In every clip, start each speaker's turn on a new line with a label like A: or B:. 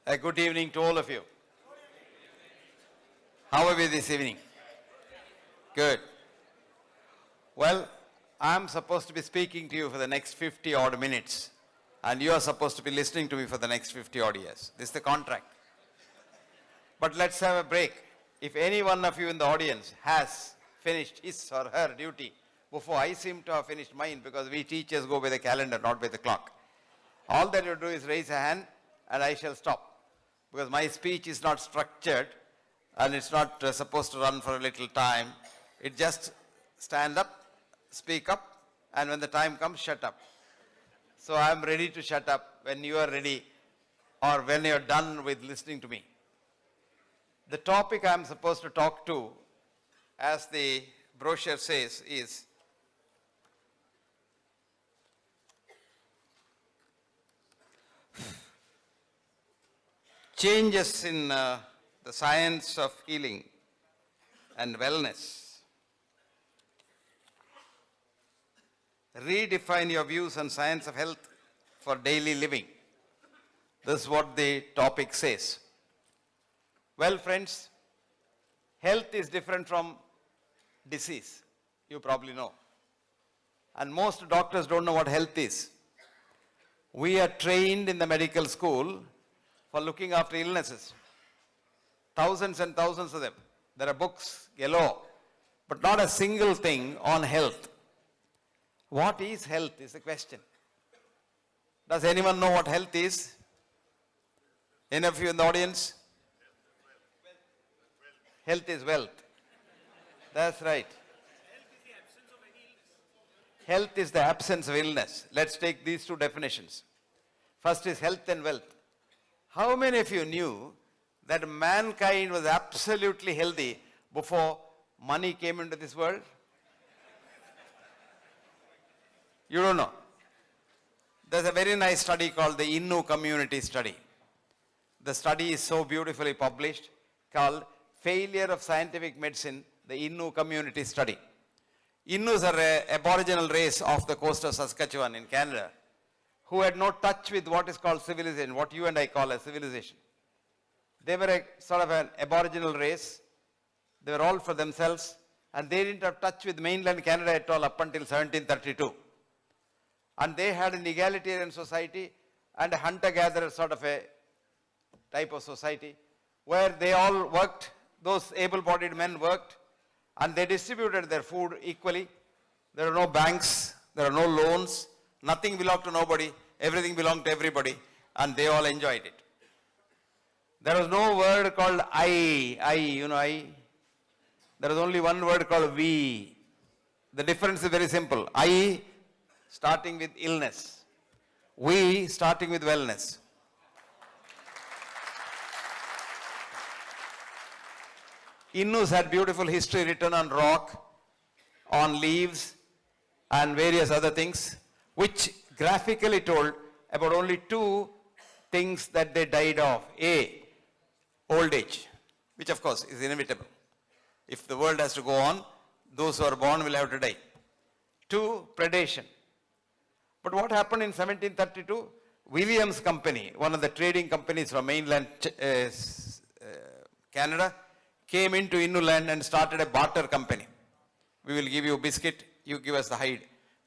A: A good evening to all of you. How are we this evening? Good. Well, I'm supposed to be speaking to you for the next 50 odd minutes, and you are supposed to be listening to me for the next 50 odd years. This is the contract. But let's have a break. If any one of you in the audience has finished his or her duty before I seem to have finished mine, because we teachers go by the calendar, not by the clock, all that you do is raise a hand and I shall stop. Because my speech is not structured and it's not supposed to run for a little time. It just stand up, speak up, and when the time comes, shut up. So I am ready to shut up when you are ready or when you are done with listening to me. The topic I am supposed to talk to, as the brochure says, is changes in the science of healing and wellness. Redefine your views on science of health for daily living. This is what the topic says. Well, friends, health is different from disease. You probably know. And most doctors don't know what health is. We are trained in the medical school for looking after illnesses. Thousands and thousands of them. There are books, yellow, but not a single thing on health. What is health is the question. Does anyone know what health is? Any of you in the audience? Health is wealth. That's right. Health is the absence of illness. Let's take these two definitions. First is health and wealth. How many of you knew that mankind was absolutely healthy before money came into this world? You don't know. There's a very nice study called the Innu Community Study. The study is so beautifully published, called Failure of Scientific Medicine, the Innu Community Study. Innus are an aboriginal race off the coast of Saskatchewan in Canada, who had no touch with what is called civilization, what you and I call a civilization. They were a sort of an aboriginal race. They were all for themselves, and they didn't have touch with mainland Canada at all up until 1732. And they had an egalitarian society and a hunter-gatherer sort of a type of society, where they all worked, those able-bodied men worked, and they distributed their food equally. There are no banks, there are no loans, nothing belonged to nobody, everything belonged to everybody, and they all enjoyed it. There was no word called I, you know I. There was only one word called we. The difference is very simple. I starting with illness. We starting with wellness. Innus had beautiful history written on rock, on leaves, and various other things, which graphically told about only two things that they died of. A, old age, which of course is inevitable. If the world has to go on, those who are born will have to die. Two, predation. But what happened in 1732? Williams Company, one of the trading companies from mainland Canada, came into Innu land and started a barter company. We will give you a biscuit, you give us the hide.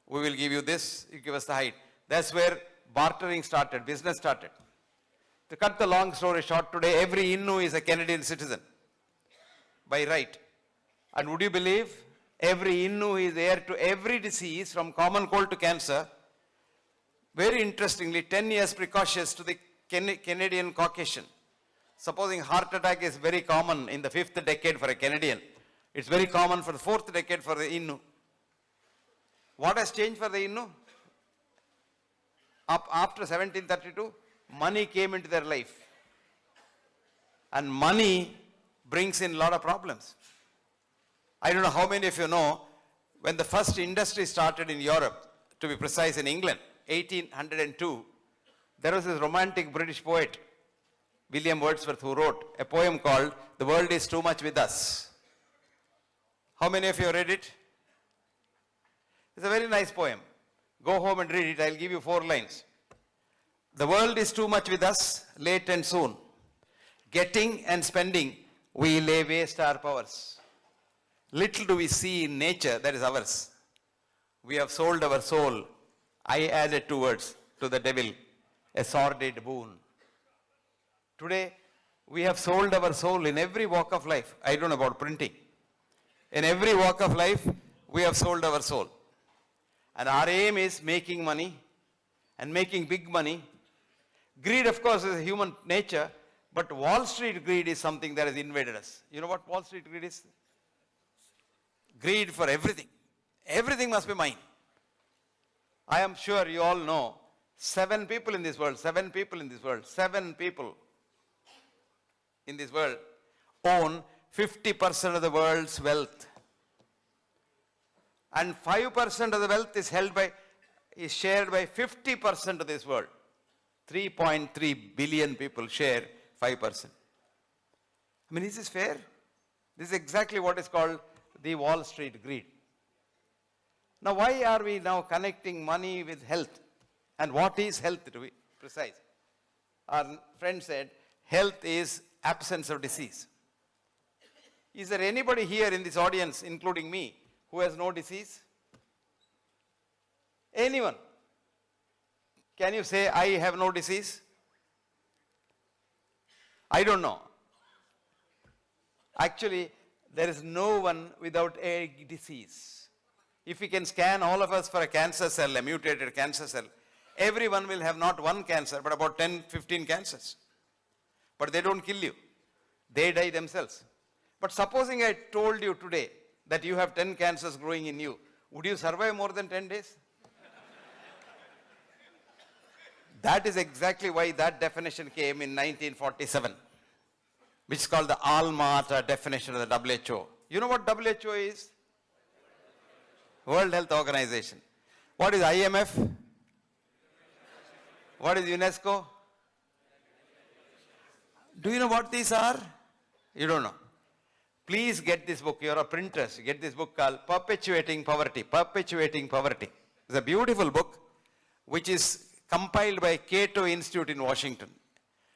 A: We will give you this, you give us the hide. That's where bartering started, business started. To cut the long story short, today every Innu is a Canadian citizen by right. And would you believe, every Innu is heir to every disease from common cold to cancer. Very interestingly, 10 years precocious to the Canadian Caucasian. Supposing heart attack is very common in the 5th decade for a Canadian, it's very common for the 4th decade for the Innu. What has changed for the Innu? After 1732, money came into their life. And money brings in a lot of problems. I don't know how many of you know, when the first industry started in Europe, to be precise in England, 1802, there was this romantic British poet, William Wordsworth, who wrote a poem called The World is Too Much With Us. How many of you read it? It's a very nice poem. Go home and read it. I'll give you 4 lines. The world is too much with us, late and soon. getting and spending, we lay waste our powers. Little do we see in nature that is ours. We have sold our soul. I added two words to the devil, a sordid boon. Today, we have sold our soul in every walk of life. I don't know about printing. In every walk of life, we have sold our soul. And our aim is making money and making big money. Greed, of course, is a human nature, but Wall Street greed is something that has invaded us. You know what Wall Street greed is? Greed for everything. Everything must be mine. I am sure you all know 7 people in this world own 50% of the world's wealth. And 5% of the wealth is shared by 50% of this world. 3.3 billion people share 5%. I mean, is this fair? This is exactly what is called the Wall Street greed. Now, why are we now connecting money with health? And what is health, to be precise? Our friend said, health is absence of disease. Is there anybody here in this audience, including me, who has no disease? Anyone? Can you say, I have no disease? I don't know. Actually, there is no one without a disease. If we can scan all of us for a cancer cell, a mutated cancer cell, everyone will have not one cancer, but about 10, 15 cancers. But they don't kill you. They die themselves. But supposing I told you today that you have 10 cancers growing in you, would you survive more than 10 days? That is exactly why that definition came in 1947, which is called the Alma Ata definition of the WHO. You know what WHO is? World Health Organization. What is IMF? What is UNESCO? Do you know what these are? You don't know. Please get this book. You're a printers. Get this book called Perpetuating Poverty. Perpetuating Poverty. It's a beautiful book which is compiled by Cato Institute in Washington.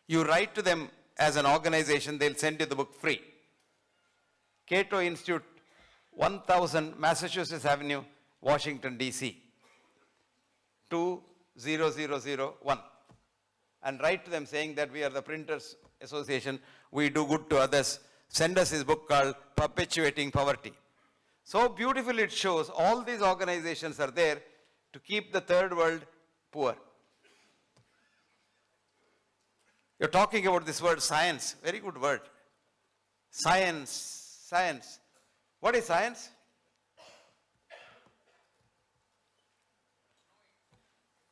A: You write to them as an organization, they'll send you the book free. Cato Institute, 1000 Massachusetts Avenue, Washington, D.C. 20001. And write to them saying that we are the Printers Association, we do good to others. Send us his book called Perpetuating Poverty. So beautifully it shows all these organizations are there to keep the third world poor. You're talking about this word science, very good word. Science, science. What is science?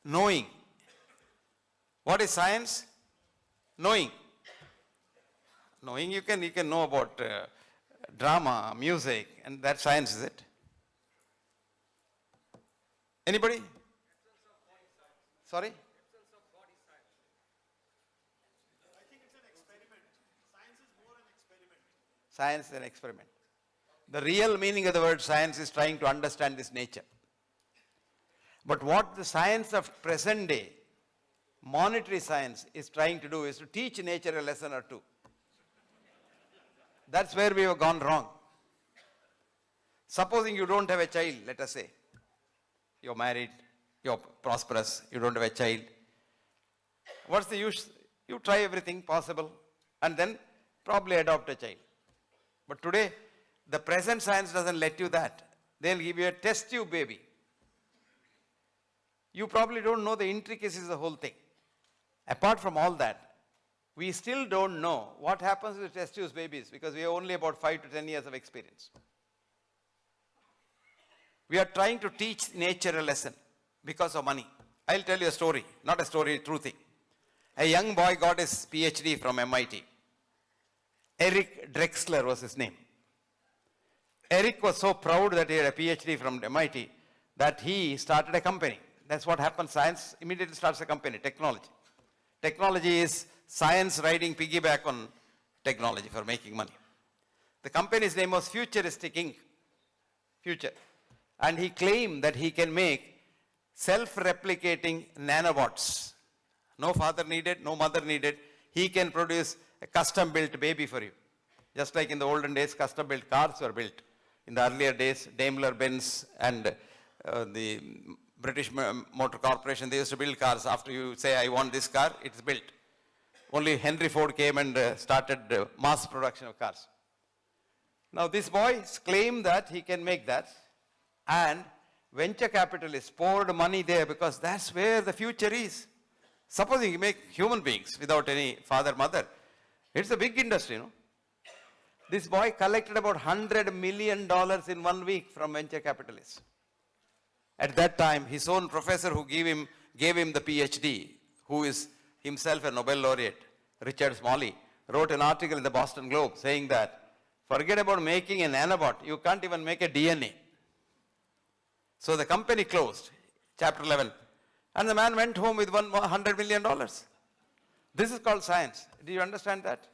A: Knowing. What is science? Knowing. Knowing, you can know about drama, music, and that science, is it? Anybody? Sorry? Science is an experiment. The real meaning of the word science is trying to understand this nature. But what the science of present day, monetary science, is trying to do is to teach nature a lesson or two. That's where we have gone wrong. Supposing you don't have a child, let us say. You're married, you're prosperous, you don't have a child. What's the use? You try everything possible and then probably adopt a child. But today, the present science doesn't let you that. They'll give you a test tube baby. You probably don't know the intricacies of the whole thing. Apart from all that, we still don't know what happens with test tube babies because we have only about 5 to 10 years of experience. We are trying to teach nature a lesson because of money. I'll tell you a story, not a story, a true thing. A young boy got his PhD from MIT. Eric Drexler was his name. Eric was so proud that he had a PhD from MIT that he started a company. That's what happens. Science immediately starts a company, technology. Technology is science riding piggyback on technology for making money. The company's name was Futuristic Inc. Future. And he claimed that he can make self-replicating nanobots. No father needed, no mother needed. He can produce a custom-built baby for you. Just like in the olden days, custom-built cars were built. In the earlier days, Daimler-Benz and the British Motor Corporation, they used to build cars. After you say, I want this car, it's built. Only Henry Ford came and started mass production of cars. Now this boy claimed that he can make that, and venture capitalists poured money there because that's where the future is. Supposing you make human beings without any father, mother, it's a big industry, no? This boy collected about $100 million in 1 week from venture capitalists. At that time, his own professor who gave him the PhD, who is himself a Nobel laureate, Richard Smalley, wrote an article in the Boston Globe saying that, forget about making a nanobot, you can't even make a DNA. So the company closed, chapter 11, and the man went home with $100 million. This is called science. Do you understand that?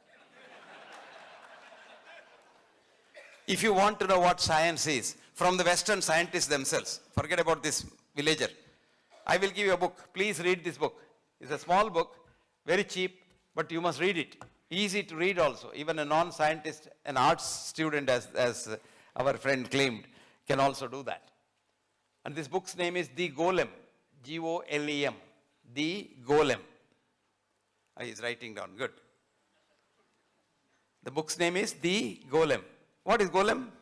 A: If you want to know what science is, from the Western scientists themselves, forget about this villager. I will give you a book. Please read this book. It's a small book, very cheap, but you must read it. Easy to read also. Even a non-scientist, an arts student, as our friend claimed, can also do that. And this book's name is The Golem, Golem, The Golem. He's writing down, good. The book's name is The Golem. What is golem?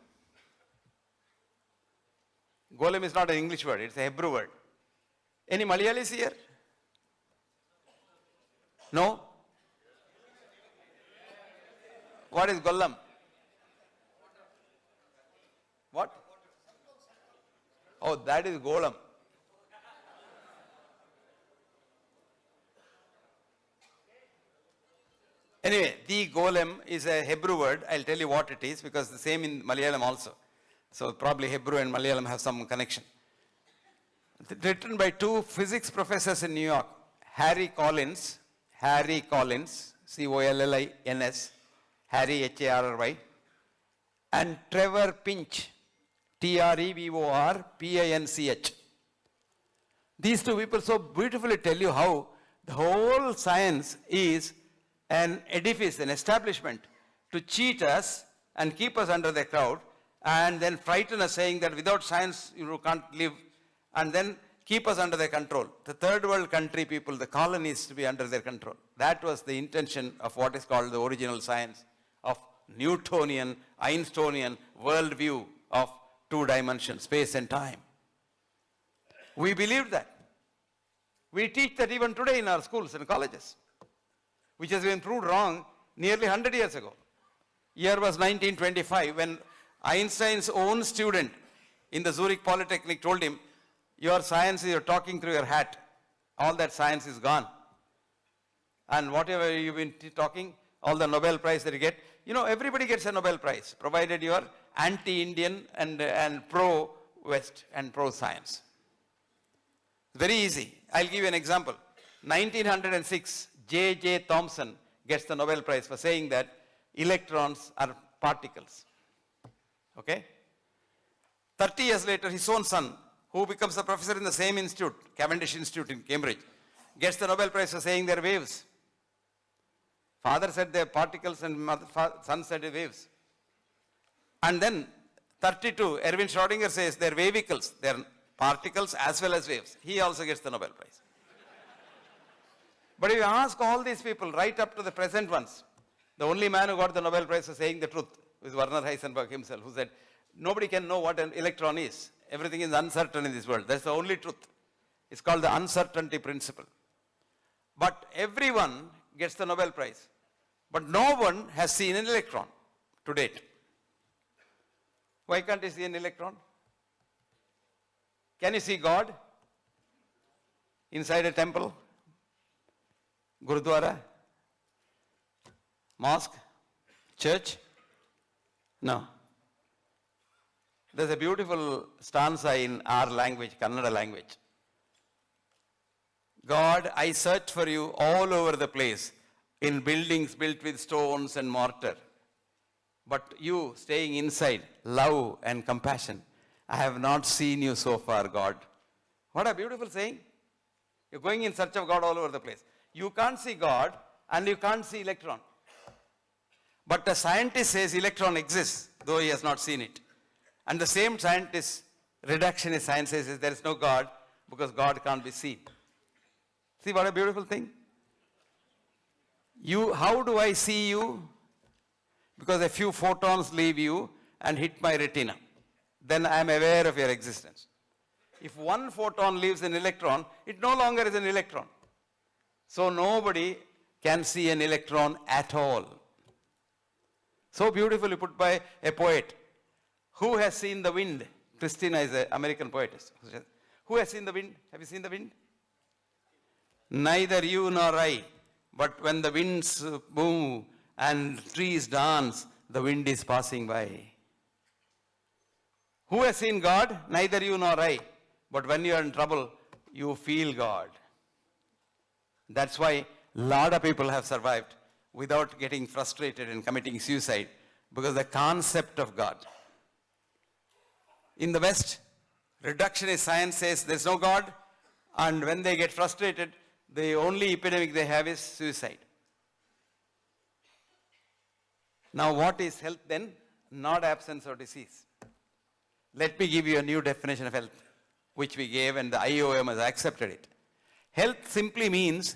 A: Golem is not an English word, it's a Hebrew word. Any Malayalis here? No? What is golem? What? Oh, that is golem. Anyway, the golem is a Hebrew word. I'll tell you what it is because the same in Malayalam also. So probably Hebrew and Malayalam have some connection. Written by two physics professors in New York, Harry Collins, C-O-L-L-I-N-S, Harry H-A-R-R-Y, and Trevor Pinch, T-R-E-V-O-R-P-I-N-C-H. These two people so beautifully tell you how the whole science is an edifice, an establishment to cheat us and keep us under the crowd and then frighten us saying that without science you can't live and then keep us under their control. The third world country people, the colonies to be under their control. That was the intention of what is called the original science of Newtonian, Einsteinian worldview of two dimensions, space and time. We believed that. We teach that even today in our schools and colleges, which has been proved wrong nearly 100 years ago. Year was 1925 when Einstein's own student in the Zurich Polytechnic told him, your science, you're talking through your hat. All that science is gone. And whatever you've been talking, all the Nobel Prize that you get, you know, everybody gets a Nobel Prize, provided you are anti-Indian and pro-West and pro-science. Very easy. I'll give you an example. 1906, J.J. Thomson gets the Nobel Prize for saying that electrons are particles. Okay? 30 years later, his own son, who becomes a professor in the same institute, Cavendish Institute in Cambridge, gets the Nobel Prize for saying they're waves. Father said they're particles and son said they're waves. And then 32, Erwin Schrödinger says they're wavicles. They're particles as well as waves. He also gets the Nobel Prize. But if you ask all these people, right up to the present ones, the only man who got the Nobel Prize for saying the truth was Werner Heisenberg himself, who said, nobody can know what an electron is. Everything is uncertain in this world. That's the only truth. It's called the uncertainty principle. But everyone gets the Nobel Prize. But no one has seen an electron to date. Why can't you see an electron? Can you see God inside a temple, Gurudwara, mosque, church? No. There's a beautiful stanza in our language, Kannada language. God, I search for you all over the place in buildings built with stones and mortar. But you staying inside, love and compassion, I have not seen you so far, God. What a beautiful saying. You're going in search of God all over the place. You can't see God and you can't see electron. But a scientist says electron exists, though he has not seen it. And the same scientist, reductionist science says there is no God because God can't be seen. See what a beautiful thing? How do I see you? Because a few photons leave you and hit my retina. Then I am aware of your existence. If one photon leaves an electron, it no longer is an electron. So nobody can see an electron at all. So beautifully put by a poet. Who has seen the wind? Christina is an American poetess. Who has seen the wind? Have you seen the wind? Neither you nor I. But when the winds move and trees dance, the wind is passing by. Who has seen God? Neither you nor I. But when you are in trouble, you feel God. That's why a lot of people have survived without getting frustrated and committing suicide, because the concept of God. In the West, reductionist science says there's no God, and when they get frustrated, the only epidemic they have is suicide. Now what is health then? Not absence of disease. Let me give you a new definition of health, which we gave and the IOM has accepted it. Health simply means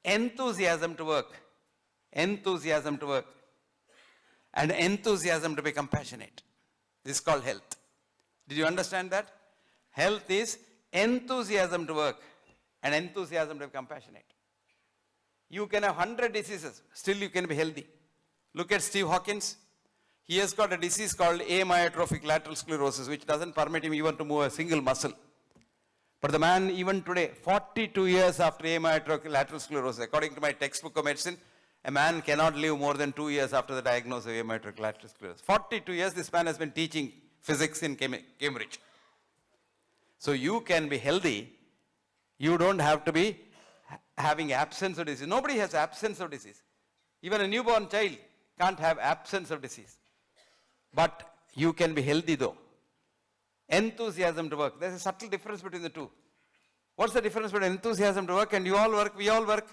A: enthusiasm to work. Enthusiasm to work. And enthusiasm to be compassionate. This is called health. Did you understand that? Health is enthusiasm to work and enthusiasm to be compassionate. You can have 100 diseases, still you can be healthy. Look at Steve Hawkins. He has got a disease called amyotrophic lateral sclerosis, which doesn't permit him even to move a single muscle. But the man, even today, 42 years after amyotrophic lateral sclerosis, according to my textbook of medicine, a man cannot live more than 2 years after the diagnosis of amyotrophic lateral sclerosis. 42 years this man has been teaching physics in Cambridge. So you can be healthy. You don't have to be having absence of disease. Nobody has absence of disease. Even a newborn child can't have absence of disease. But you can be healthy though. Enthusiasm to work. There's a subtle difference between the two. What's the difference between enthusiasm to work and you all work, we all work?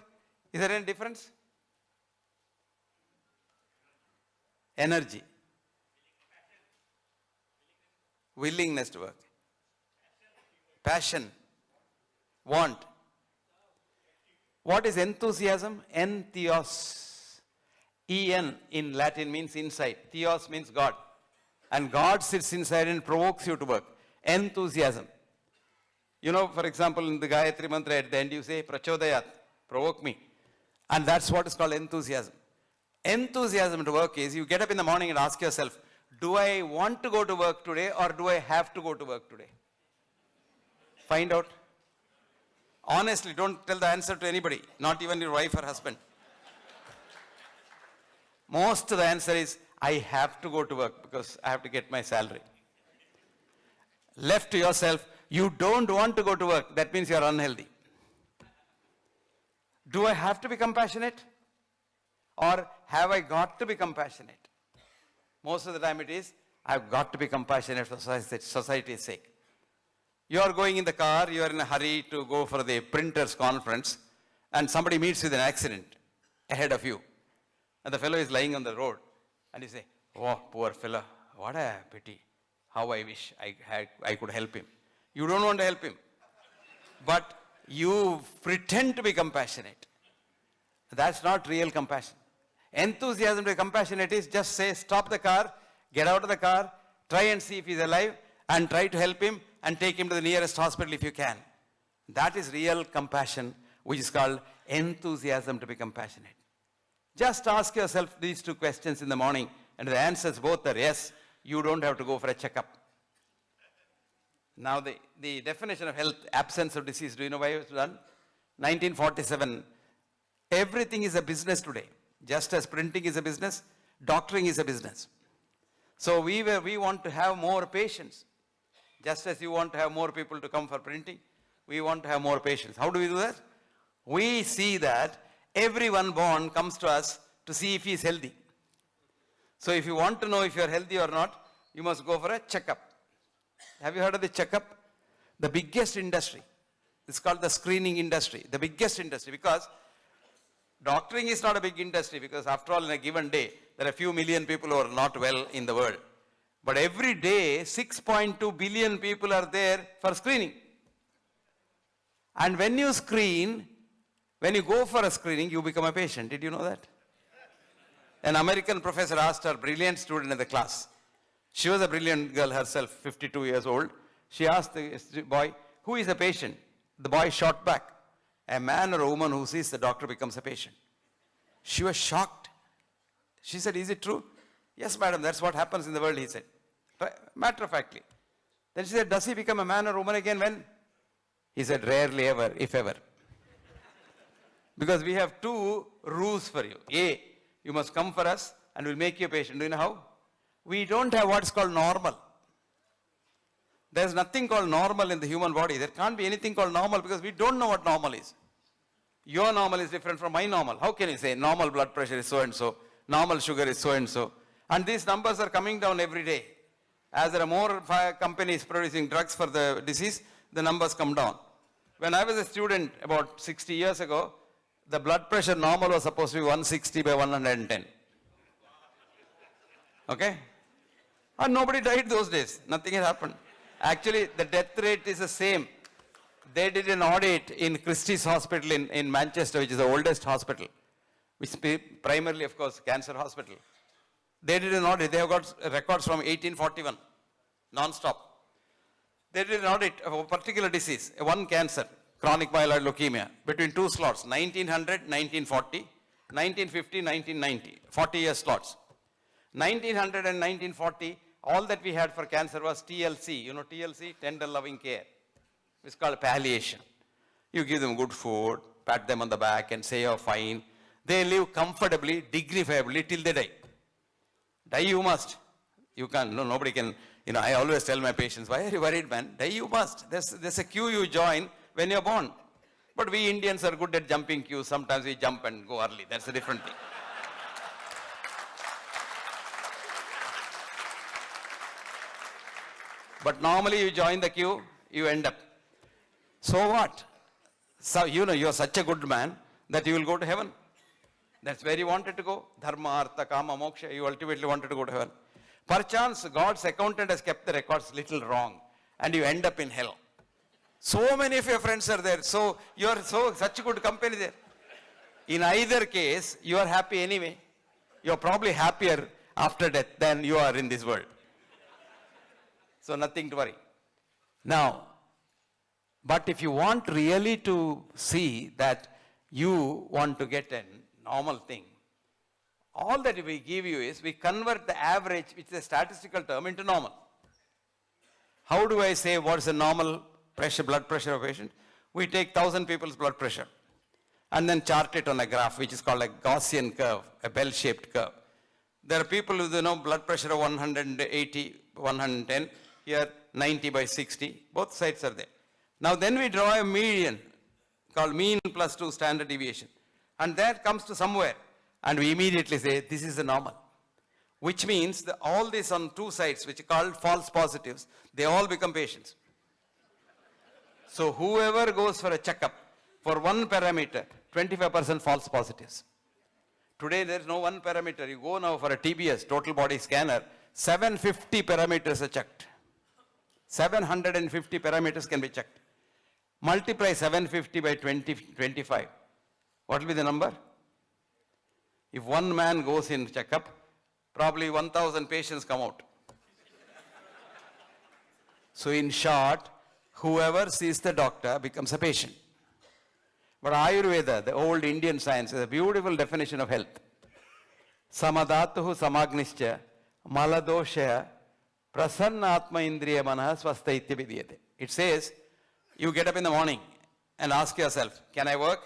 A: Is there any difference? Energy. Willingness to work. Passion. Want. What is enthusiasm? Entheos. En in Latin means inside. Theos means God. And God sits inside and provokes you to work. Enthusiasm. You know, for example, in the Gayatri Mantra at the end you say, Prachodayat, provoke me. And that's what is called enthusiasm. Enthusiasm to work is, you get up in the morning and ask yourself, do I want to go to work today or do I have to go to work today? Find out. Honestly, don't tell the answer to anybody, not even your wife or husband. Most of the answer is, I have to go to work because I have to get my salary. Left to yourself, you don't want to go to work. That means you are unhealthy. Do I have to be compassionate? Or have I got to be compassionate? Most of the time it is, I've got to be compassionate for society's sake. You are going in the car, you are in a hurry to go for the printers conference, and somebody meets with an accident ahead of you. And the fellow is lying on the road. And you say, oh, poor fellow, what a pity. How I wish I could help him. You don't want to help him. But you pretend to be compassionate. That's not real compassion. Enthusiasm to be compassionate is just say, stop the car, get out of the car, try and see if he's alive, and try to help him and take him to the nearest hospital if you can. That is real compassion, which is called enthusiasm to be compassionate. Just ask yourself these two questions in the morning, and the answers both are yes, you don't have to go for a checkup. Now the definition of health, absence of disease, do you know why it was done? 1947, everything is a business today. Just as printing is a business, doctoring is a business. So we want to have more patients. Just as you want to have more people to come for printing, we want to have more patients. How do we do that? We see that everyone born comes to us to see if he is healthy. So if you want to know if you are healthy or not, you must go for a checkup. Have you heard of the checkup? The biggest industry. It's called the screening industry. The biggest industry, because Doctoring is not a big industry because after all in a given day, there are a few million people who are not well in the world. But every day, 6.2 billion people are there for screening. And when you screen, when you go for a screening, you become a patient. Did you know that? An American professor asked her brilliant student in the class. She was a brilliant girl herself, 52 years old. She asked the boy, who is a patient? The boy shot back. A man or a woman who sees the doctor becomes a patient. She was shocked. She said, is it true? Yes, madam, that's what happens in the world, he said. Matter of factly. Then she said, does he become a man or woman again when? He said, rarely ever, if ever. Because we have two rules for you. A, you must come for us and we'll make you a patient. Do you know how? We don't have what's called normal. There's nothing called normal in the human body. There can't be anything called normal because we don't know what normal is. Your normal is different from my normal. How can you say normal blood pressure is so and so, normal sugar is so and so? And these numbers are coming down every day. As there are more companies producing drugs for the disease, the numbers come down. When I was a student about 60 years ago, the blood pressure normal was supposed to be 160 by 110. Okay? And nobody died those days. Nothing had happened. Actually, the death rate is the same. They did an audit in Christie's Hospital in Manchester, which is the oldest hospital, which is primarily, of course, cancer hospital. They did an audit. They have got records from 1841, non-stop. They did an audit of a particular disease, one cancer, chronic myeloid leukemia, between two slots, 1900, 1940, 1950, 1990, 40-year slots. 1900 and 1940, all that we had for cancer was TLC. You know TLC, tender loving care. It's called palliation. You give them good food, pat them on the back and say you're fine. They live comfortably, dignifiably till they die. Die you must. You can't, no, nobody can, I always tell my patients, why are you worried, man? Die you must. There's a queue you join when you're born. But we Indians are good at jumping queues. Sometimes we jump and go early. That's a different thing. But normally you join the queue, you end up. So what? So you're such a good man that you will go to heaven. That's where you wanted to go. Dharma, artha, kama, moksha. You ultimately wanted to go to heaven. Perchance, God's accountant has kept the records little wrong and you end up in hell. So many of your friends are there. So you're such a good company there. In either case, you are happy anyway. You're probably happier after death than you are in this world. So nothing to worry. Now, but if you want really to see that you want to get a normal thing, all that we give you is we convert the average, which is a statistical term, into normal. How do I say what's the normal blood pressure of a patient? We take 1,000 people's blood pressure and then chart it on a graph, which is called a Gaussian curve, a bell-shaped curve. There are people with blood pressure of 180, 110, here 90 by 60, both sides are there. Now then we draw a median called mean plus 2 standard deviation. And that comes to somewhere. And we immediately say, this is the normal. Which means that all this on two sides, which are called false positives, they all become patients. So whoever goes for a checkup, for one parameter, 25% false positives. Today there is no one parameter. You go now for a TBS, total body scanner, 750 parameters are checked. 750 parameters can be checked. Multiply 750 by 25. What will be the number? If one man goes in checkup, probably 1,000 patients come out. So in short, whoever sees the doctor becomes a patient. But Ayurveda, the old Indian science, is a beautiful definition of health. Samadatuhu samagnischa maladoshaya prasanna atma indriya manah swastha ityabidiyate. It says, you get up in the morning and ask yourself, can I work?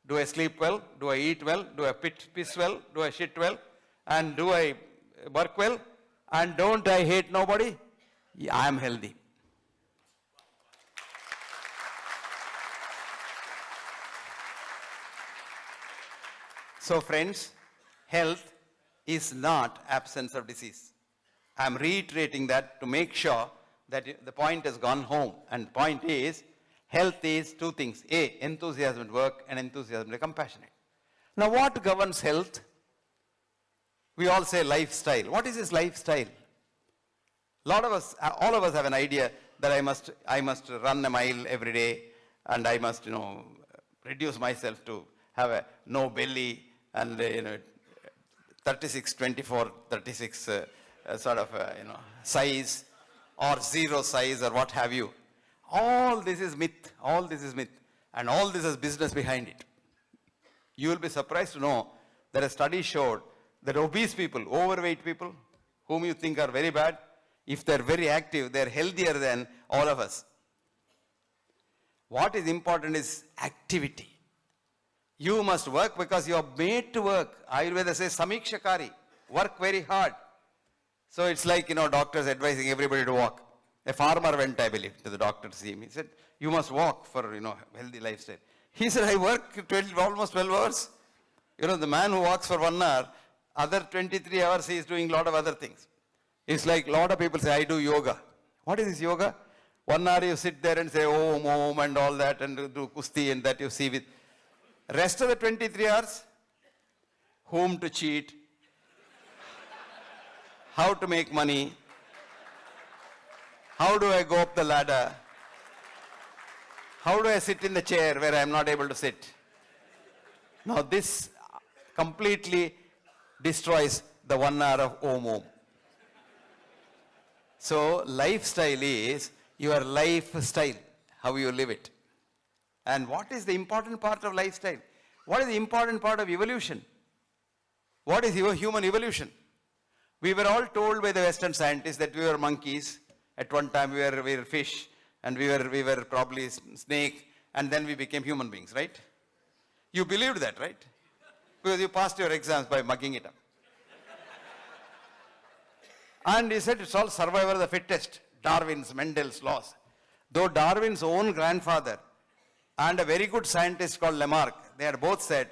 A: Do I sleep well? Do I eat well? Do I piss well? Do I shit well? And do I work well? And don't I hate nobody? Yeah, I am healthy. So friends, health is not absence of disease. I am reiterating that to make sure that the point has gone home. And the point is, health is two things. A, enthusiasm at work and enthusiasm to be compassionate. Now what governs health? We all say lifestyle. What is this lifestyle? Lot of us, all of us have an idea that I must run a mile every day, and I must, reduce myself to have a no belly and, 36, 24, 36 sort of, size, or zero size, or what have you. All this is myth. All this is myth. And all this is business behind it. You will be surprised to know that a study showed that obese people, overweight people, whom you think are very bad, if they're very active, they're healthier than all of us. What is important is activity. You must work because you are made to work. Ayurveda says, Samikshakari, work very hard. So it's like, doctors advising everybody to walk. A farmer went, I believe, to the doctor to see him. He said, you must walk for, healthy lifestyle. He said, I work almost 12 hours. The man who walks for 1 hour, other 23 hours he is doing a lot of other things. It's like a lot of people say, I do yoga. What is this yoga? 1 hour you sit there and say, Om, Om, and all that, and do kusti and that you see with. Rest of the 23 hours, whom to cheat, how to make money, how do I go up the ladder, how do I sit in the chair where I am not able to sit. Now this completely destroys the 1 hour of Om Om. So lifestyle is your lifestyle, how you live it. And what is the important part of lifestyle? What is the important part of evolution? What is your human evolution? We were all told by the Western scientists that we were monkeys. At one time we were fish, and we were probably snake, and then we became human beings, right? You believed that, right? Because you passed your exams by mugging it up. And he said it's all survival of the fittest, Darwin's, Mendel's laws. Though Darwin's own grandfather and a very good scientist called Lamarck, they had both said,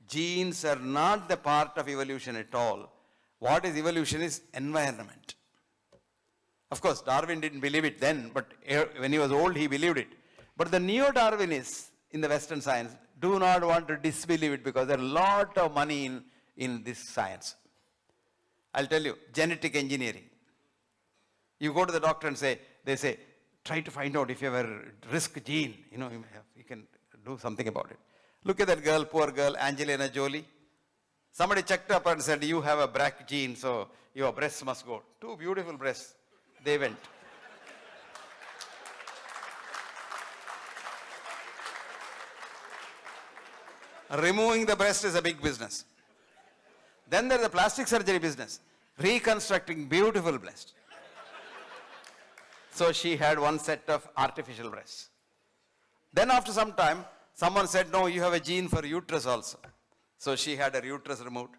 A: genes are not the part of evolution at all. What is evolution is environment. Of course, Darwin didn't believe it then, but when he was old, he believed it. But the neo-Darwinists in the Western science do not want to disbelieve it because there is a lot of money in this science. I'll tell you, genetic engineering. You go to the doctor and they say, try to find out if you have a risk gene, you can do something about it. Look at that girl, poor girl, Angelina Jolie. Somebody checked up and said, you have a BRCA gene, so your breasts must go. 2 beautiful breasts. They went. Removing the breast is a big business. Then there's the plastic surgery business. Reconstructing beautiful breast. So she had 1 set of artificial breasts. Then after some time, someone said, no, you have a gene for uterus also. So she had her uterus removed.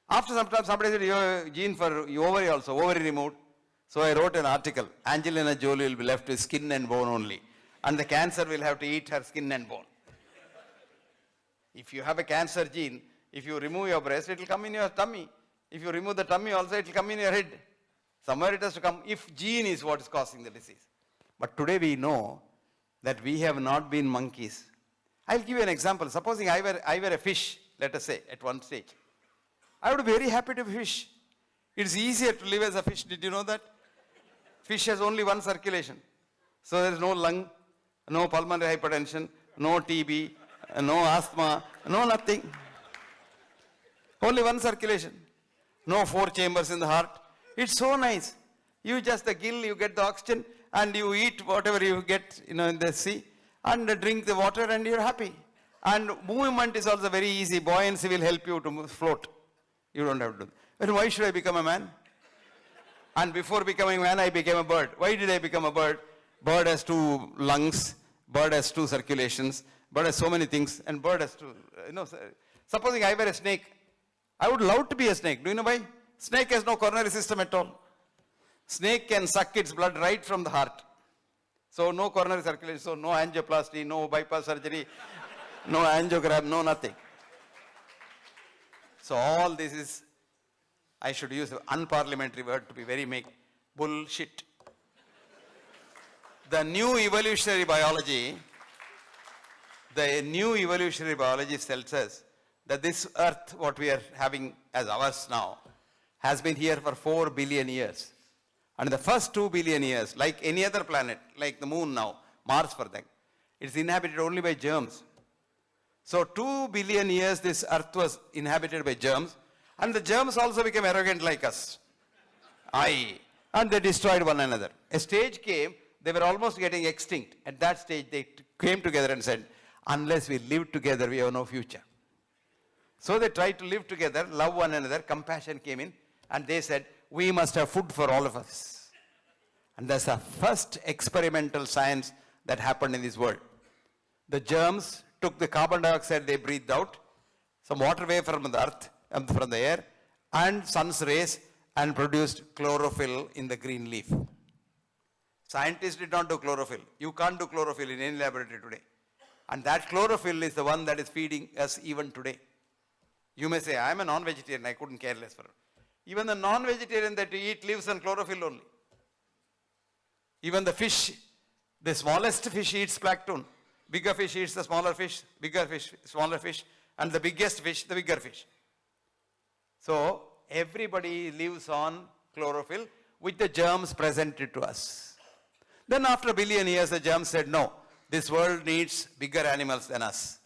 A: After some time, somebody said, you have a gene for ovary also, ovary removed. So I wrote an article, Angelina Jolie will be left with skin and bone only. And the cancer will have to eat her skin and bone. If you have a cancer gene, if you remove your breast, it will come in your tummy. If you remove the tummy also, it will come in your head. Somewhere it has to come, if gene is what is causing the disease. But today we know that we have not been monkeys. I'll give you an example. Supposing I were a fish, let us say, at one stage. I would be very happy to be fish. It's easier to live as a fish. Did you know that? Fish has only 1 circulation. So there is no lung, no pulmonary hypertension, no TB, no asthma, no nothing. Only 1 circulation. No 4 chambers in the heart. It's so nice. You just the gill, you get the oxygen, and you eat whatever you get in the sea, and drink the water, and you're happy. And movement is also very easy. Buoyancy will help you to float. You don't have to do that. And why should I become a man? And before becoming a man, I became a bird. Why did I become a bird? Bird has 2 lungs, bird has 2 circulations, bird has so many things, and bird has 2, supposing I were a snake, I would love to be a snake. Do you know why? Snake has no coronary system at all. Snake can suck its blood right from the heart. So no coronary circulation, so no angioplasty, no bypass surgery, no angiogram, no nothing. So all this is, I should use an unparliamentary word to be very bullshit. The new evolutionary biology The new evolutionary biology tells us that this earth, what we are having as ours now, has been here for 4 billion years. And in the first 2 billion years, like any other planet, like the moon now, Mars for that, it's inhabited only by germs. So 2 billion years this earth was inhabited by germs, and the germs also became arrogant like us. And they destroyed one another. A stage came, they were almost getting extinct. At that stage, they came together and said, unless we live together, we have no future. So they tried to live together, love one another, compassion came in, and they said, we must have food for all of us. And that's the first experimental science that happened in this world. The germs took the carbon dioxide they breathed out, some water vapor from the earth, from the air, and sun's rays, and produced chlorophyll in the green leaf. Scientists did not do chlorophyll. You can't do chlorophyll in any laboratory today. And that chlorophyll is the one that is feeding us even today. You may say, I am a non-vegetarian, I couldn't care less for it. Even the non-vegetarian that you eat lives on chlorophyll only. Even the fish, the smallest fish eats plankton. Bigger fish eats the smaller fish, bigger fish, smaller fish, and the biggest fish, the bigger fish. So, everybody lives on chlorophyll, which the germs presented to us. Then after a billion years, the germs said, no, this world needs bigger animals than us.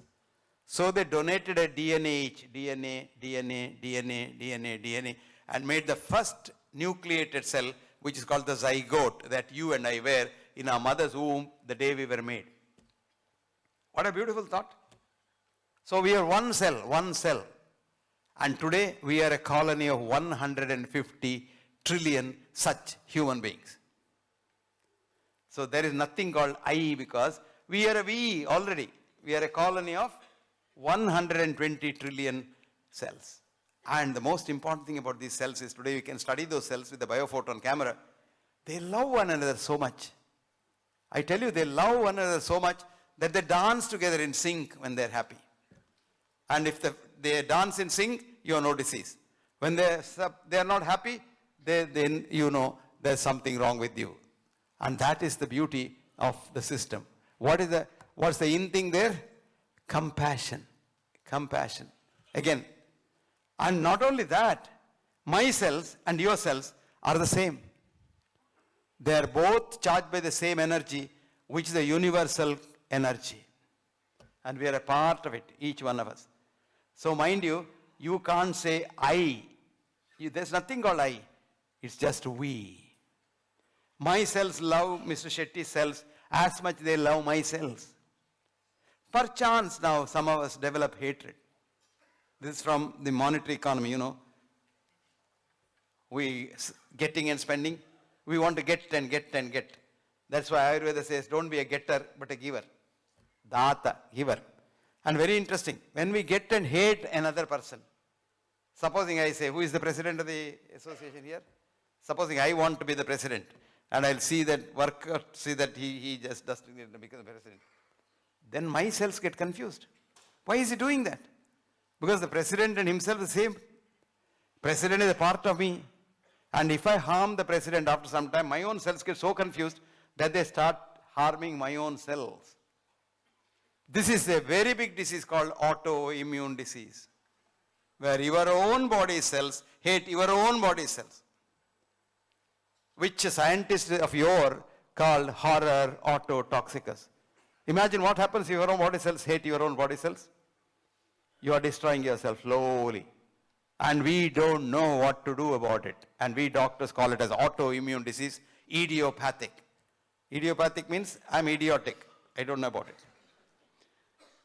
A: So they donated a DNA each, DNA, and made the first nucleated cell, which is called the zygote, that you and I were in our mother's womb the day we were made. What a beautiful thought. So we are one cell. And today we are a colony of 150 trillion such human beings. So there is nothing called I, because we are a we already. We are a colony of 120 trillion cells. And the most important thing about these cells is today we can study those cells with the biophoton camera. They love one another so much. I tell you, they love one another so much that they dance together in sync when they're happy. And if they dance in sync, you have no disease. When they are not happy, then you know there's something wrong with you. And that is the beauty of the system. What's the in thing there? Compassion. Compassion. Again. And not only that, my cells and your cells are the same. They are both charged by the same energy, which is the universal energy. And we are a part of it, each one of us. So mind you, you can't say I. There's nothing called I. It's just we. My cells love Mr. Shetty's cells as much they love my cells. Perchance now some of us develop hatred. This is from the monetary economy, you know. We getting and spending. We want to get and get and get. That's why Ayurveda says, don't be a getter, but a giver. Data, giver. And very interesting, when we get and hate another person, supposing I say, who is the president of the association here? Supposing I want to be the president, and I'll see that worker, see that he just doesn't become the president. Then my cells get confused. Why is he doing that? Because the president and himself the same. President is a part of me. And if I harm the president after some time, my own cells get so confused that they start harming my own cells. This is a very big disease called autoimmune disease, where your own body cells hate your own body cells, which scientists of yore called horror autotoxicus. Imagine what happens if your own body cells hate your own body cells. You are destroying yourself slowly. And we don't know what to do about it. And we doctors call it as autoimmune disease, idiopathic. Idiopathic means I'm idiotic. I don't know about it.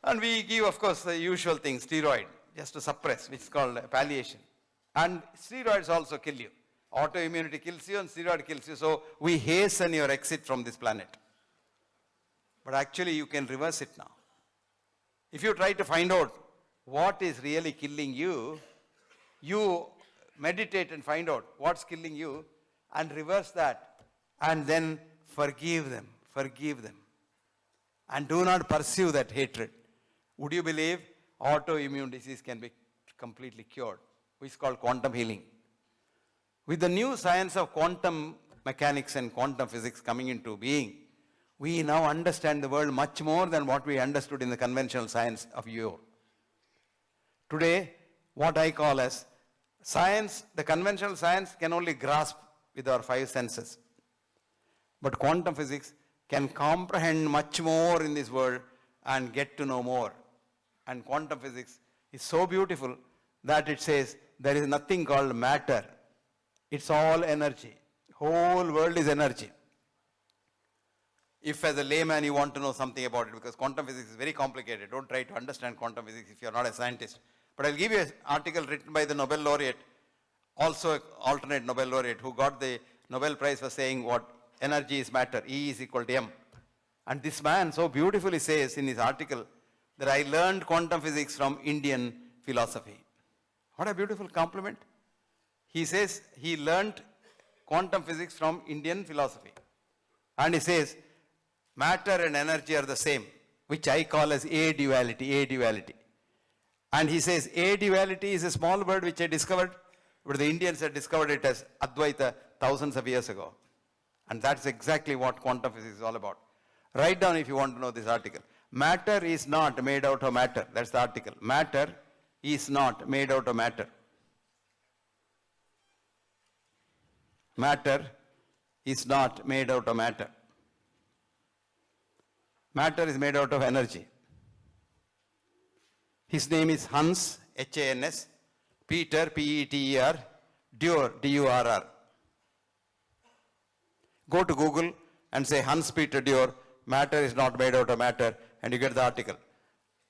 A: And we give, of course, the usual thing, steroid, just to suppress, which is called palliation. And steroids also kill you. Autoimmunity kills you and steroid kills you. So we hasten your exit from this planet. But actually you can reverse it now. If you try to find out what is really killing you, you meditate and find out what's killing you and reverse that and then forgive them. And do not pursue that hatred. Would you believe autoimmune disease can be completely cured, which is called quantum healing. With the new science of quantum mechanics and quantum physics coming into being, We now understand the world much more than what we understood in the conventional science of yore. Today, what I call as science, the conventional science can only grasp with our five senses. But quantum physics can comprehend much more in this world and get to know more. And quantum physics is so beautiful that it says there is nothing called matter. It's all energy. Whole world is energy. If as a layman you want to know something about it, because quantum physics is very complicated, don't try to understand quantum physics if you're not a scientist. But I'll give you an article written by the Nobel laureate, also an alternate Nobel laureate, who got the Nobel Prize for saying what energy is matter, E is equal to M. And this man so beautifully says in his article that I learned quantum physics from Indian philosophy. What a beautiful compliment. He says he learned quantum physics from Indian philosophy. And he says matter and energy are the same, which I call as a-duality. And he says a-duality is a small word which I discovered, but the Indians had discovered it as Advaita thousands of years ago. And that's exactly what quantum physics is all about. Write down if you want to know this article. Matter is not made out of matter. That's the article. Matter is not made out of matter. Matter is not made out of matter. Matter is made out of energy. His name is Hans, H-A-N-S, Peter, P-E-T-E-R, Durr, D-U-R-R. Go to Google and say Hans Peter Durr, matter is not made out of matter, and you get the article.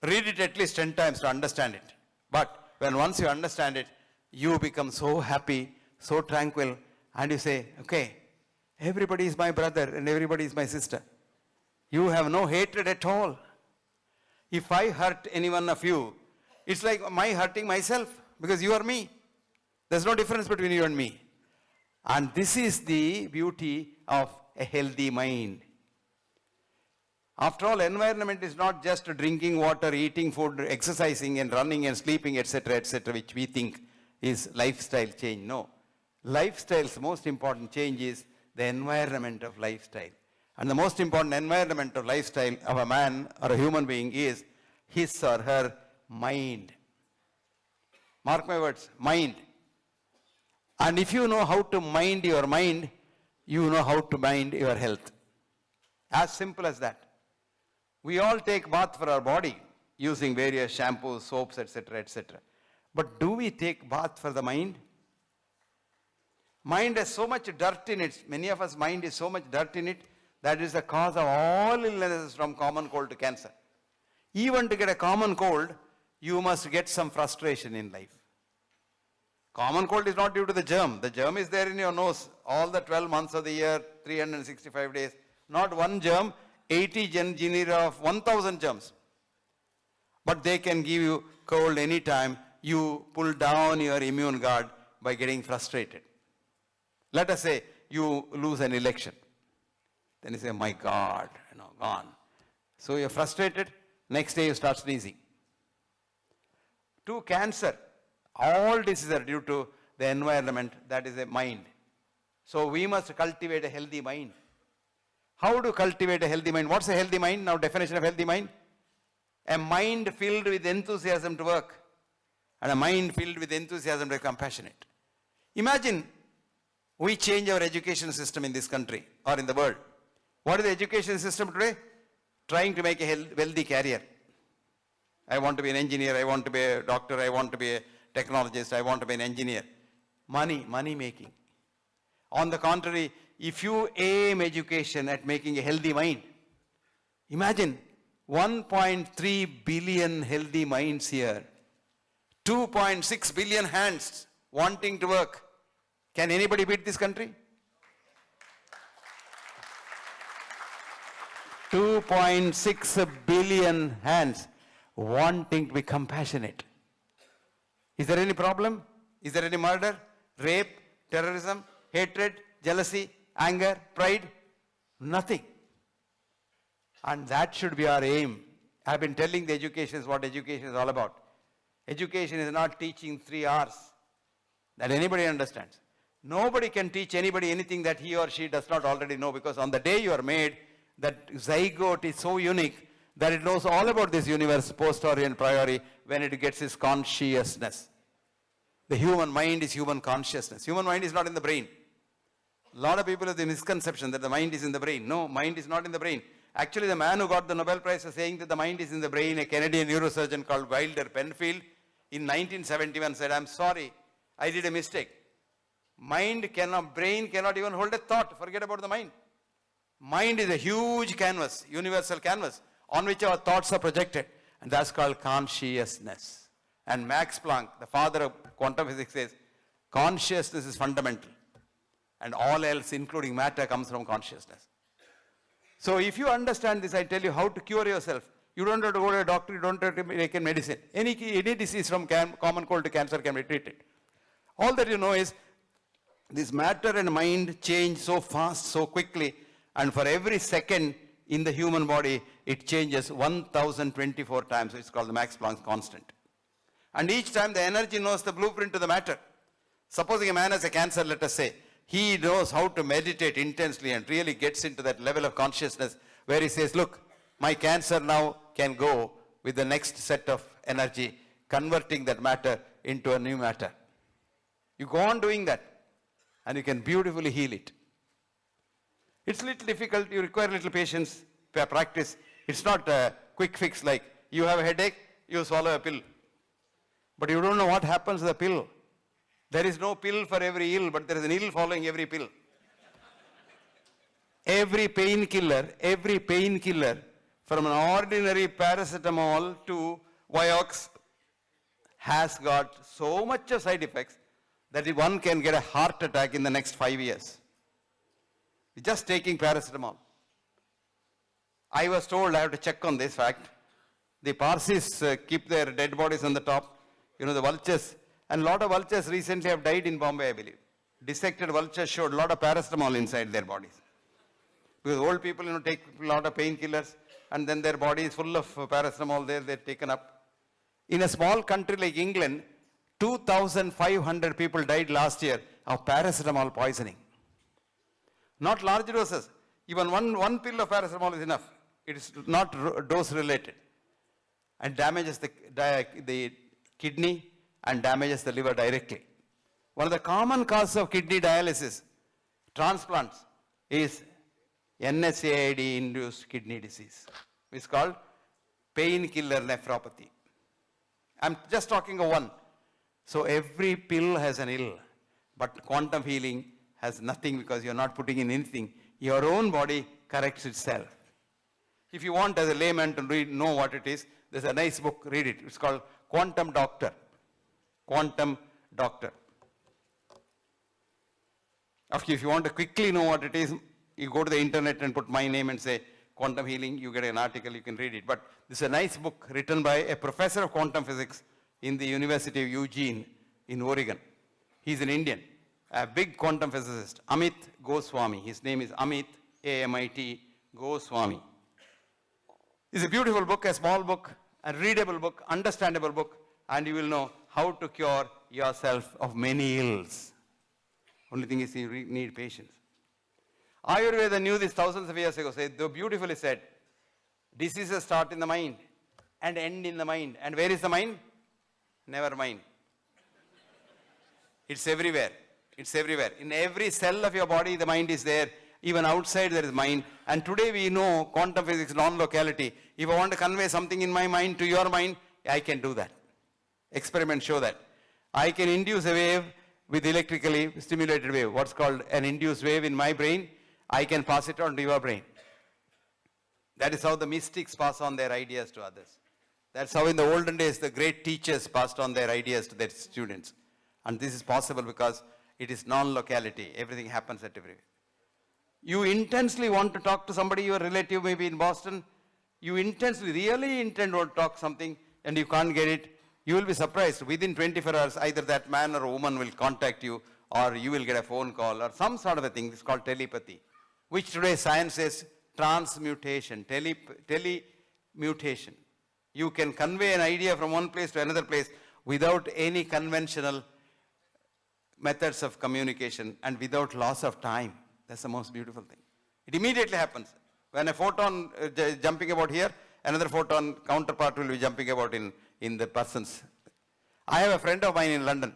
A: Read it at least 10 times to understand it. But when once you understand it, you become so happy, so tranquil, and you say, okay, everybody is my brother and everybody is my sister. You have no hatred at all. If I hurt any one of you, it's like my hurting myself because you are me. There's no difference between you and me. And this is the beauty of a healthy mind. After all, environment is not just drinking water, eating food, exercising and running and sleeping, etc., which we think is lifestyle change. No. Lifestyle's most important change is the environment of lifestyle. And the most important environment of lifestyle of a man or a human being is his or her mind. Mark my words, mind. And if you know how to mind your mind, you know how to mind your health. As simple as that. We all take bath for our body using various shampoos, soaps, etc., etc. But do we take bath for the mind? Mind has so much dirt in it. Many of us mind is so much dirt in it that is the cause of all illnesses from common cold to cancer. Even to get a common cold, you must get some frustration in life. Common cold is not due to the germ. The germ is there in your nose all the 12 months of the year, 365 days. Not one germ, 80 genera of 1000 germs. But they can give you cold anytime you pull down your immune guard by getting frustrated. Let us say you lose an election. Then you say, my God, gone. So you're frustrated, next day you start sneezing. To cancer, all diseases are due to the environment, that is a mind. So we must cultivate a healthy mind. How to cultivate a healthy mind? What's a healthy mind? Now, definition of healthy mind. A mind filled with enthusiasm to work and a mind filled with enthusiasm to be compassionate. Imagine we change our education system in this country or in the world. What is the education system today? Trying to make a wealthy career. I want to be an engineer, I want to be a doctor, I want to be a technologist, I want to be an engineer. Money making. On the contrary, if you aim education at making a healthy mind, imagine 1.3 billion healthy minds here, 2.6 billion hands wanting to work. Can anybody beat this country? 2.6 billion hands wanting to be compassionate. Is there any problem? Is there any murder, rape, terrorism, hatred, jealousy, anger, pride? Nothing. And that should be our aim. I've been telling the education is what education is all about. Education is not teaching 3 hours that anybody understands. Nobody can teach anybody anything that he or she does not already know, because on the day you are made, that zygote is so unique that it knows all about this universe, posteriori and priori, when it gets its consciousness. The human mind is human consciousness. Human mind is not in the brain. A lot of people have the misconception that the mind is in the brain. No, mind is not in the brain. Actually, the man who got the Nobel Prize for saying that the mind is in the brain, a Canadian neurosurgeon called Wilder Penfield, in 1971 said, I'm sorry, I did a mistake. Brain cannot even hold a thought. Forget about the mind. Mind is a huge canvas, universal canvas, on which our thoughts are projected. And that's called consciousness. And Max Planck, the father of quantum physics, says, consciousness is fundamental. And all else, including matter, comes from consciousness. So if you understand this, I tell you how to cure yourself. You don't have to go to a doctor, you don't have to take a medicine. Any disease from common cold to cancer can be treated. All that you know is, this matter and mind change so fast, so quickly, and for every second in the human body, it changes 1024 times. It's called the Max Planck constant. And each time the energy knows the blueprint to the matter. Supposing a man has a cancer, let us say, he knows how to meditate intensely and really gets into that level of consciousness where he says, look, my cancer now can go with the next set of energy, converting that matter into a new matter. You go on doing that, and you can beautifully heal it. It's a little difficult, you require a little patience, practice. It's not a quick fix like you have a headache, you swallow a pill. But you don't know what happens to the pill. There is no pill for every ill, but there is an ill following every pill. Every painkiller from an ordinary paracetamol to Vioxx has got so much of side effects that one can get a heart attack in the next 5 years. Just taking paracetamol. I was told I have to check on this fact. The Parsis keep their dead bodies on the top. You know, the vultures. And a lot of vultures recently have died in Bombay, I believe. Dissected vultures showed a lot of paracetamol inside their bodies. Because old people, you know, take a lot of painkillers and then their body is full of paracetamol there, they're taken up. In a small country like England, 2,500 people died last year of paracetamol poisoning. Not large doses. Even one pill of paracetamol is enough. It is not dose related. And damages the kidney and damages the liver directly. One of the common causes of kidney dialysis, transplants, is NSAID-induced kidney disease. It's called painkiller nephropathy. I'm just talking of one. So every pill has an ill, but quantum healing has nothing because you're not putting in anything. Your own body corrects itself. If you want as a layman to know what it is, there's a nice book, read it. It's called Quantum Doctor. Quantum Doctor. If you want to quickly know what it is, you go to the internet and put my name and say quantum healing, you get an article, you can read it. But this is a nice book written by a professor of quantum physics in the University of Eugene in Oregon. He's an Indian, a big quantum physicist, Amit Goswami. His name is Amit, A-M-I-T, Goswami. It's a beautiful book, a small book, a readable book, understandable book, and you will know how to cure yourself of many ills. Only thing is you need patience. Ayurveda knew this thousands of years ago. They beautifully said, diseases start in the mind and end in the mind. And where is the mind? Never mind. It's everywhere. It's everywhere. In every cell of your body, the mind is there. Even outside there is mind. And today we know quantum physics, non-locality. If I want to convey something in my mind to your mind, I can do that. Experiments show that. I can induce a wave with electrically stimulated wave. What's called an induced wave in my brain, I can pass it on to your brain. That is how the mystics pass on their ideas to others. That's how in the olden days the great teachers passed on their ideas to their students. And this is possible because it is non-locality. Everything happens at everywhere. You intensely want to talk to somebody, your relative maybe in Boston, you intensely, really intend to talk something and you can't get it, you will be surprised. Within 24 hours, either that man or woman will contact you or you will get a phone call or some sort of a thing. It's called telepathy, which today science says transmutation, telemutation. You can convey an idea from one place to another place without any conventional methods of communication and without loss of time. That's the most beautiful thing. It immediately happens. When a photon jumping about here, another photon counterpart will be jumping about in the person's. I have a friend of mine in London.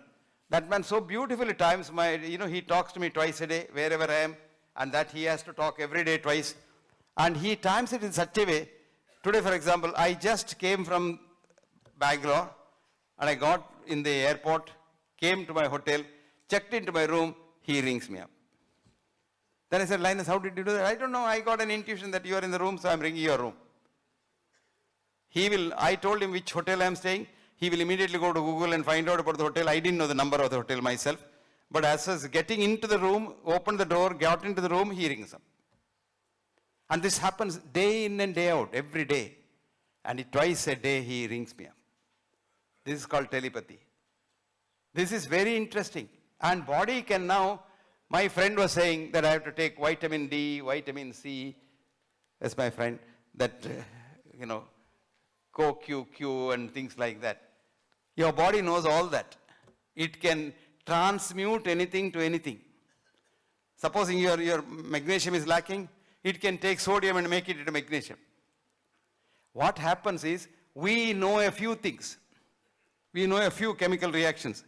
A: That man so beautifully times he talks to me twice a day, wherever I am, and that he has to talk every day twice. And he times it in such a way. Today, for example, I just came from Bangalore, and I got in the airport, came to my hotel, checked into my room, he rings me up. Then I said, Linus, how did you do that? I don't know, I got an intuition that you are in the room, so I'm ringing your room. I told him which hotel I'm staying. He will immediately go to Google and find out about the hotel. I didn't know the number of the hotel myself. But as I was getting into the room, opened the door, got into the room, he rings up. And this happens day in and day out, every day. And twice a day he rings me up. This is called telepathy. This is very interesting. And body can now, my friend was saying that I have to take vitamin D, vitamin C, as my friend, that, CoQ and things like that. Your body knows all that. It can transmute anything to anything. Supposing your magnesium is lacking, it can take sodium and make it into magnesium. What happens is, we know a few things. We know a few chemical reactions.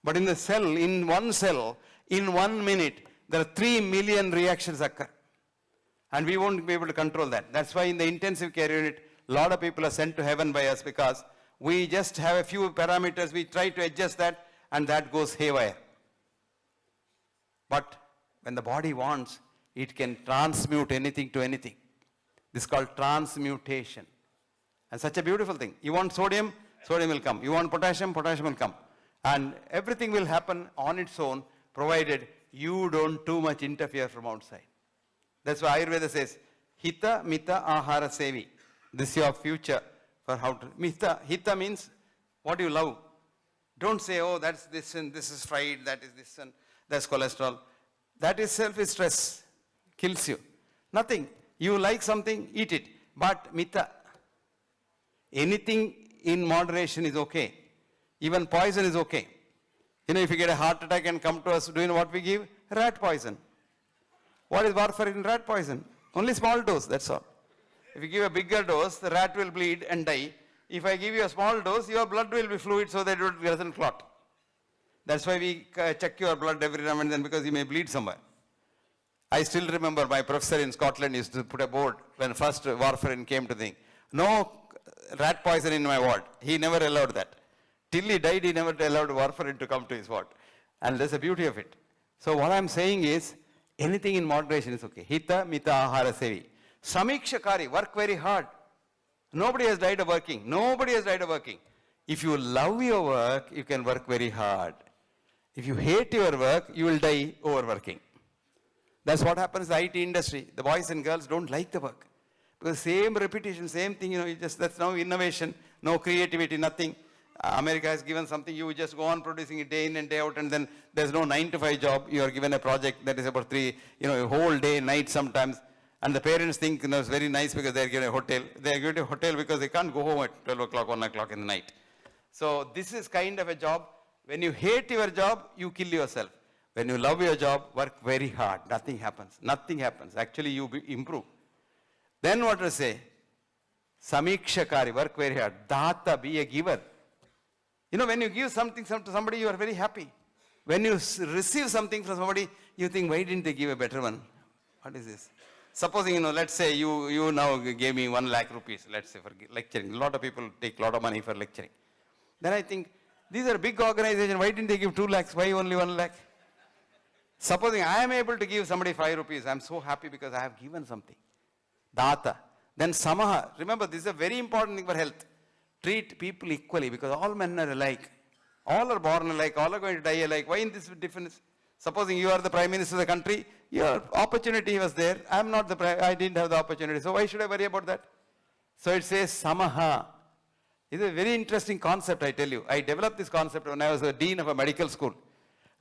A: But in the cell, in one cell, in 1 minute, there are 3 million reactions occur. And we won't be able to control that. That's why in the intensive care unit, a lot of people are sent to heaven by us, because we just have a few parameters, we try to adjust that, and that goes haywire. But when the body wants, it can transmute anything to anything. This is called transmutation. And such a beautiful thing. You want sodium, sodium will come. You want potassium, potassium will come. And everything will happen on its own, provided you don't too much interfere from outside. That's why Ayurveda says, Hita Mita Ahara Sevi. This is your future for how to. Hita means what you love. Don't say, oh, that's this and this is fried, that is this and that's cholesterol. That itself is stress. Kills you. Nothing. You like something, eat it. But Mita, anything in moderation is okay. Even poison is okay. If you get a heart attack and come to us, do you know what we give? Rat poison. What is warfarin in rat poison? Only small dose, that's all. If you give a bigger dose, the rat will bleed and die. If I give you a small dose, your blood will be fluid so that it doesn't clot. That's why we check your blood every now and then, because you may bleed somewhere. I still remember my professor in Scotland used to put a board when first warfarin came to the thing. No rat poison in my ward. He never allowed that. Till he died, he never allowed warfarin to come to his ward. And that's the beauty of it. So what I'm saying is, anything in moderation is okay. Hita Mita Ahara Sevi. Samikshakari, work very hard. Nobody has died of working. Nobody has died of working. If you love your work, you can work very hard. If you hate your work, you will die overworking. That's what happens in the IT industry. The boys and girls don't like the work. Because same repetition, same thing, that's no innovation, no creativity, nothing. America has given something, you just go on producing it day in and day out, and then there's no 9-to-5 job. You are given a project that is about a whole day, night sometimes. And the parents think it's very nice because they're given a hotel. They're given a hotel because they can't go home at 12 o'clock, 1 o'clock in the night. So this is kind of a job. When you hate your job, you kill yourself. When you love your job, work very hard. Nothing happens. Nothing happens. Actually, you improve. Then what to say? Samikshakari, work very hard. Data, be a giver. When you give something to somebody, you are very happy. When you receive something from somebody, you think, why didn't they give a better one? What is this? Supposing, let's say you now gave me 1 lakh rupees, let's say, for lecturing. A lot of people take a lot of money for lecturing. Then I think, these are big organizations, why didn't they give 2 lakhs? Why only 1 lakh? Supposing I am able to give somebody 5 rupees, I'm so happy because I have given something. Data. Then Samaha. Remember, this is a very important thing for health. Treat people equally, because all men are alike. All are born alike, all are going to die alike. Why in this difference? Supposing you are the Prime Minister of the country, your opportunity was there. I am not the Prime, I didn't have the opportunity. So why should I worry about that? So it says Samaha. It's a very interesting concept, I tell you. I developed this concept when I was the dean of a medical school.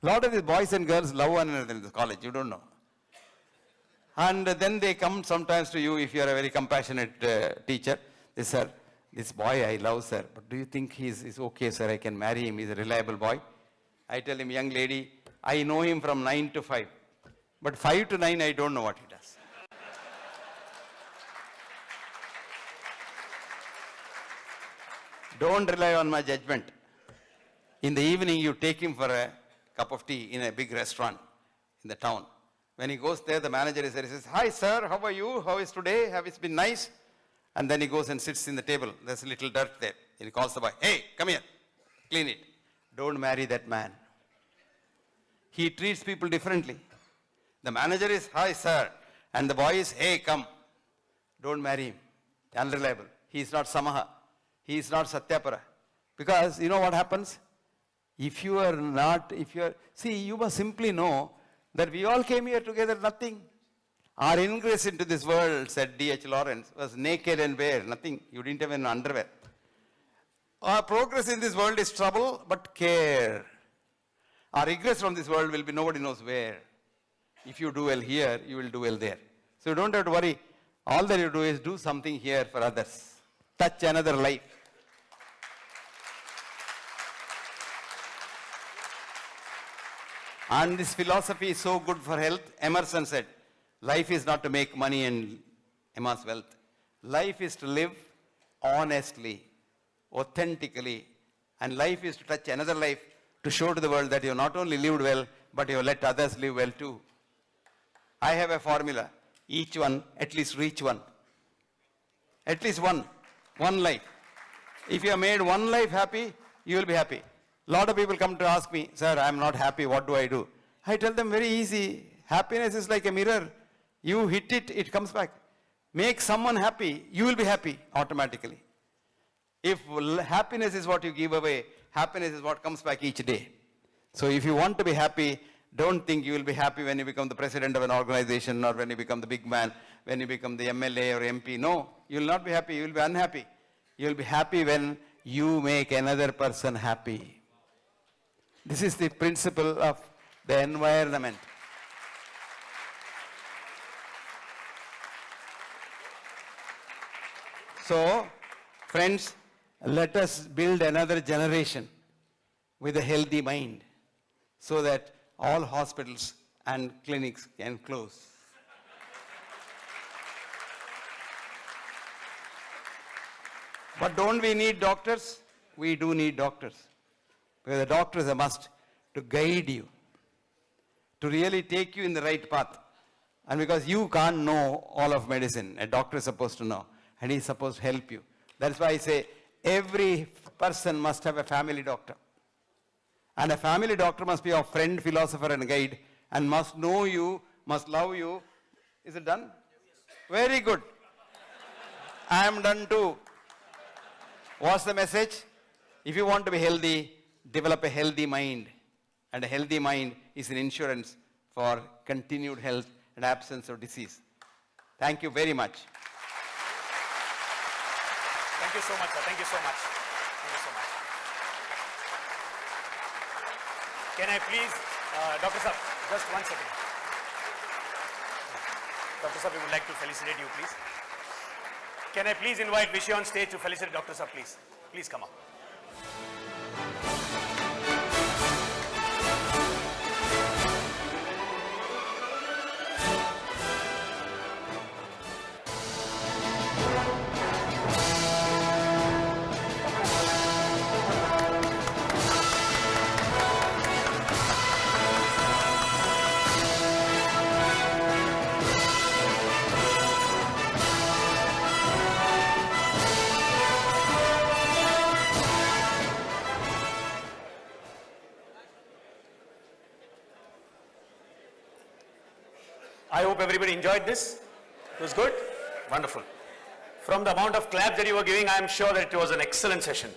A: A lot of these boys and girls love one another in the college, you don't know. And then they come sometimes to you if you are a very compassionate teacher. They say, sir, this boy I love, sir, but do you think he's okay, sir? I can marry him, he's a reliable boy. I tell him, young lady, I know him from 9 to 5. But 5 to 9, I don't know what he does. Don't rely on my judgment. In the evening, you take him for a cup of tea in a big restaurant in the town. When he goes there, the manager is there. He says, "Hi, sir, how are you? How is today? Have it been nice?" And then he goes and sits in the table. There's a little dirt there. And he calls the boy, "Hey, come here, clean it." Don't marry that man. He treats people differently. The manager is, "Hi, sir." And the boy is, "Hey, come." Don't marry him. Unreliable. He is not Samaha. He is not Satyapara. Because you know what happens? If you are, see, you must simply know that we all came here together, nothing. Our ingress into this world, said D.H. Lawrence, was naked and bare, nothing. You didn't have an underwear. Our progress in this world is trouble, but care. Our egress from this world will be nobody knows where. If you do well here, you will do well there. So you don't have to worry. All that you do is do something here for others. Touch another life. And this philosophy is so good for health. Emerson said, life is not to make money and amass wealth. Life is to live honestly, authentically. And life is to touch another life, to show to the world that you have not only lived well, but you have let others live well too. I have a formula. Each one, at least reach one. At least one life. If you have made one life happy, you will be happy. A lot of people come to ask me, "Sir, I am not happy, what do I do?" I tell them very easy. Happiness is like a mirror. You hit it, it comes back. Make someone happy, you will be happy automatically. If happiness is what you give away, happiness is what comes back each day. So if you want to be happy, don't think you will be happy when you become the president of an organization or when you become the big man, when you become the MLA or MP. No, you will not be happy, you will be unhappy. You will be happy when you make another person happy. This is the principle of the environment. So, friends, let us build another generation with a healthy mind so that all hospitals and clinics can close. But don't we need doctors? We do need doctors. Because the doctor is a must to guide you, to really take you in the right path. And because you can't know all of medicine, a doctor is supposed to know, and he's supposed to help you. That's why I say every person must have a family doctor. And a family doctor must be your friend, philosopher, and guide, and must know you, must love you. Is it done? Very good. I am done too. What's the message? If you want to be healthy, develop a healthy mind. And a healthy mind is an insurance for continued health and absence of disease. Thank you very much.
B: Thank you so much, sir. Thank you so much. Thank you so much. Can I please, Dr. Saab, just 1 second. Dr. Saab, we would like to felicitate you, please. Can I please invite Vishay on stage to felicitate Dr. Saab, please? Please come up. I hope everybody enjoyed this. It was good? Wonderful. From the amount of claps that you were giving, I am sure that it was an excellent session.